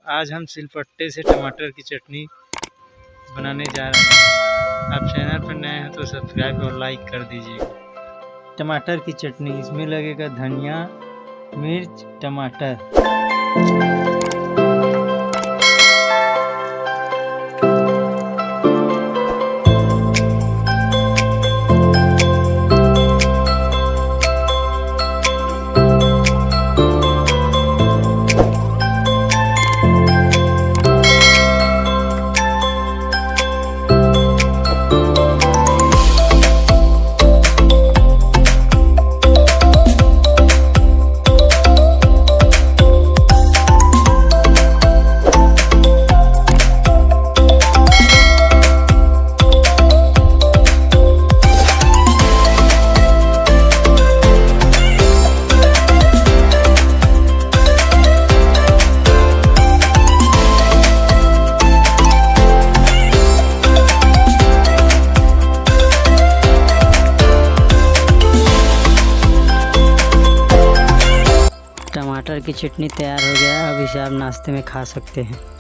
आज हम सिलपट्टे से टमाटर की चटनी बनाने जा रहे हैं। आप चैनल पर नए हैं तो सब्सक्राइब और लाइक कर दीजिए। टमाटर की चटनी, इसमें लगेगा धनिया, मिर्च, टमाटर। टमाटर की चटनी तैयार हो गया। अब इसे आप नाश्ते में खा सकते हैं।